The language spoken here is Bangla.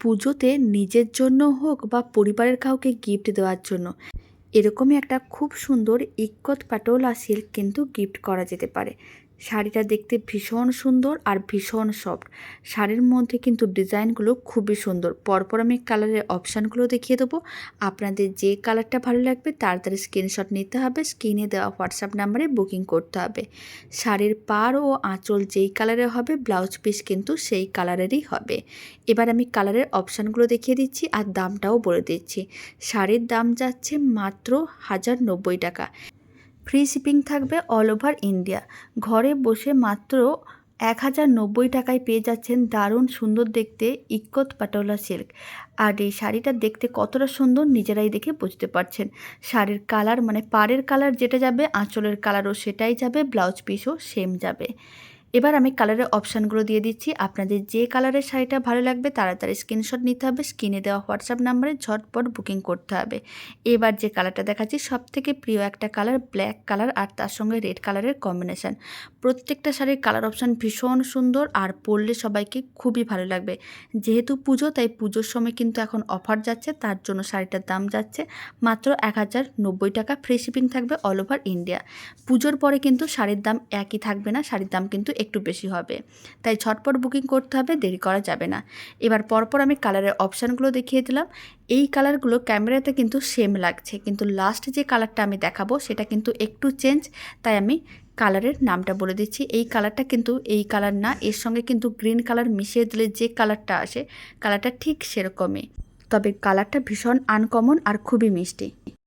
পুজোতে নিজের জন্য হোক বা পরিবারের কাউকে গিফট দেওয়ার জন্য এরকমই একটা খুব সুন্দর ইক্কত পাটোলা সিল্ক কিন্তু গিফট করা যেতে পারে। শাড়িটা দেখতে ভীষণ সুন্দর আর ভীষণ সফট। শাড়ির মধ্যে কিন্তু ডিজাইনগুলো খুবই সুন্দর। পরপর আমি কালারের অপশানগুলো দেখিয়ে দেবো। আপনাদের যে কালারটা ভালো লাগবে তাড়াতাড়ি স্ক্রিনশট নিতে হবে, স্ক্রিনে দেওয়া হোয়াটসঅ্যাপ নাম্বারে বুকিং করতে হবে। শাড়ির পাড় ও আঁচল যেই কালারের হবে, ব্লাউজ পিস কিন্তু সেই কালারেরই হবে। এবার আমি কালারের অপশানগুলো দেখিয়ে দিচ্ছি আর দামটাও বলে দিচ্ছি। শাড়ির দাম যাচ্ছে মাত্র 1090 টাকা। ফ্রি শিপিং থাকবে অল ওভার ইন্ডিয়া। ঘরে বসে মাত্র 1090 টাকায় পেয়ে যাচ্ছেন দারুণ সুন্দর দেখতে ইক্কত পাটোলা সিল্ক। আর এই শাড়িটা দেখতে কতটা সুন্দর নিজেরাই দেখে বুঝতে পারছেন। শাড়ির কালার মানে পাড়ের কালার যেটা যাবে, আঁচলের কালারও সেটাই যাবে, ব্লাউজ পিসও সেম যাবে। এবার আমি কালারের অপশানগুলো দিয়ে দিচ্ছি। আপনাদের যে কালারের শাড়িটা ভালো লাগবে তাড়াতাড়ি স্ক্রিনশট নিতে হবে, স্ক্রিনে দেওয়া হোয়াটসঅ্যাপ নাম্বারে ঝটপট বুকিং করতে হবে। এবার যে কালারটা দেখাচ্ছি সবথেকে প্রিয় একটা কালার, ব্ল্যাক কালার আর তার সঙ্গে রেড কালারের কম্বিনেশান। প্রত্যেকটা শাড়ির কালার অপশান ভীষণ সুন্দর আর পরলে সবাইকে খুবই ভালো লাগবে। যেহেতু পুজো, তাই পুজোর সময় কিন্তু এখন অফার যাচ্ছে, তার জন্য শাড়িটার দাম যাচ্ছে মাত্র 1090 টাকা। ফ্রি শিপিং থাকবে অল ওভার ইন্ডিয়া। পুজোর পরে কিন্তু শাড়ির দাম একই থাকবে না, শাড়ির দাম কিন্তু একটু বেশি হবে, তাই ঝটপট বুকিং করতে হবে, দেরি করা যাবে না। এবার পরপর আমি কালারের অপশানগুলো দেখিয়ে দিলাম। এই কালারগুলো ক্যামেরাতে কিন্তু সেম লাগছে, কিন্তু লাস্ট যে কালারটা আমি দেখাবো সেটা কিন্তু একটু চেঞ্জ, তাই আমি কালারের নামটা বলে দিচ্ছি। এই কালারটা কিন্তু এই কালার না, এর সঙ্গে কিন্তু গ্রিন কালার মিশিয়ে দিলে যে কালারটা আসে, কালারটা ঠিক সেরকমই, তবে কালারটা ভীষণ আনকমন আর খুবই মিষ্টি।